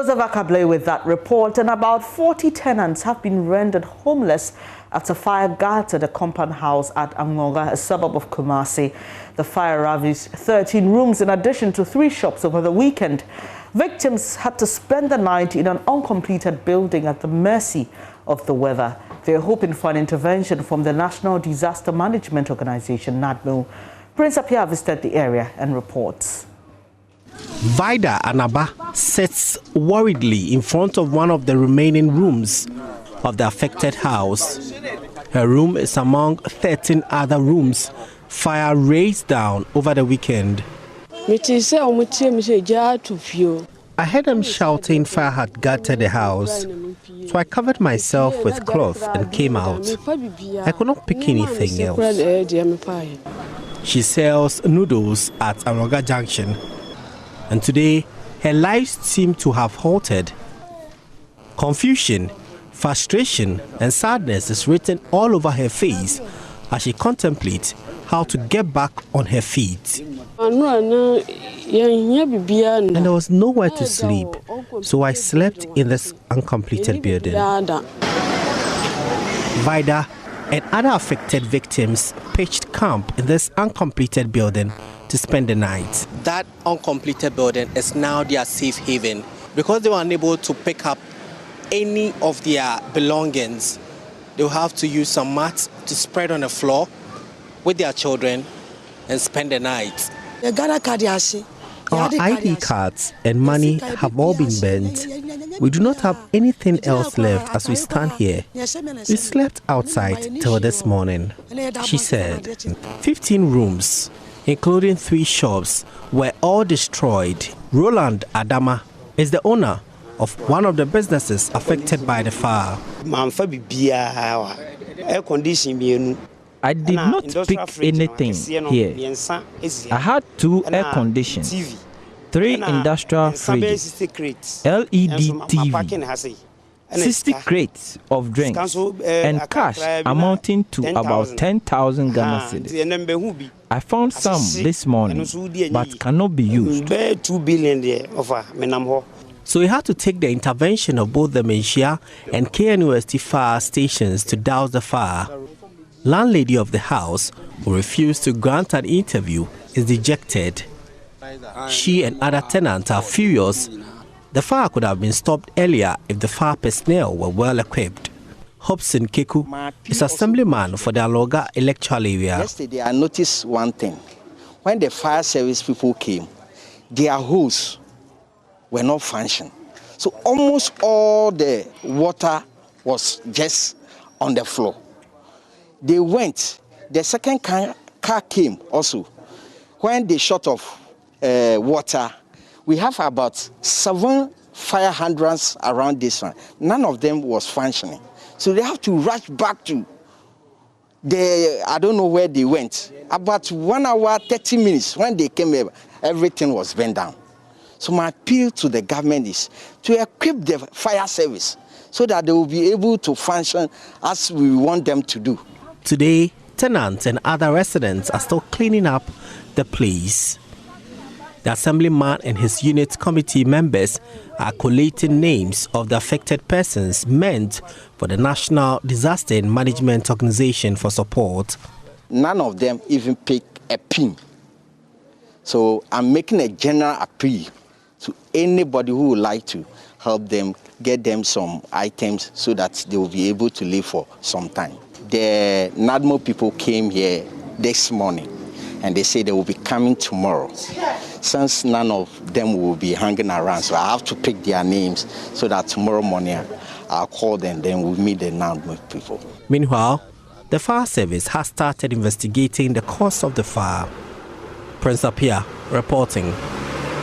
Joseph Akable with that report. And about 40 tenants have been rendered homeless after fire gutted a compound house at Angola, a suburb of Kumasi. The fire ravaged 13 rooms in addition to 3 shops over the weekend. Victims had to spend the night in an uncompleted building at the mercy of the weather. They're hoping for an intervention from the National Disaster Management Organization, NADMO. Prince Apia visited the area and reports. Vida Anaba sits worriedly in front of one of the remaining rooms of the affected house. Her room is among 13 other rooms fire raised down over the weekend. I heard them shouting fire had gutted the house, so I covered myself with cloth and came out. I could not pick anything else. She sells noodles at Angola Junction, and today her life seemed to have halted. Confusion, frustration and sadness is written all over her face as she contemplates how to get back on her feet. And there was nowhere to sleep, so I slept in this uncompleted building. Vida and other affected victims pitched camp in this uncompleted building to spend the night. That uncompleted building is now their safe haven because they were unable to pick up any of their belongings. They will have to use some mats to spread on the floor with their children and spend the night. Our ID cards and money have all been burnt. We do not have anything else left as we stand here. We slept outside till this morning, she said. 15 rooms, including 3 shops, were all destroyed. Roland Adama is the owner of one of the businesses affected by the fire. I did not pick anything here. I had 2 air conditions, 3 industrial fridges, LED TV, 60 crates of drinks, and cash amounting to about 10,000 Ghana cedis. I found some this morning, but cannot be used. So he had to take the intervention of both the Menchia and KNUST fire stations to douse the fire. Landlady of the house, who refused to grant an interview, is dejected. She and other tenants are furious. The fire could have been stopped earlier if the fire personnel were well equipped. Hobson Keku is assemblyman for the Aloga electoral area. Yesterday I noticed one thing. When the fire service people came, their hose were not functioning. So almost all the water was just on the floor. They went, the second car came also. When they shut off water, we have about 7 fire hydrants around this one. None of them was functioning. So they have to rush back to I don't know where they went. About 1 hour, 30 minutes, when they came here, everything was burned down. So my appeal to the government is to equip the fire service so that they will be able to function as we want them to do. Today, tenants and other residents are still cleaning up the place. The assemblyman and his unit committee members are collating names of the affected persons meant for the National Disaster Management Organization for support. None of them even pick a pin. So I'm making a general appeal to anybody who would like to help them, get them some items so that they will be able to live for some time. The NADMO people came here this morning and they say they will be coming tomorrow. Since none of them will be hanging around, so I have to pick their names so that tomorrow morning I'll call them, then we'll meet the NADMO people. Meanwhile, the fire service has started investigating the cause of the fire. Prince Apia reporting.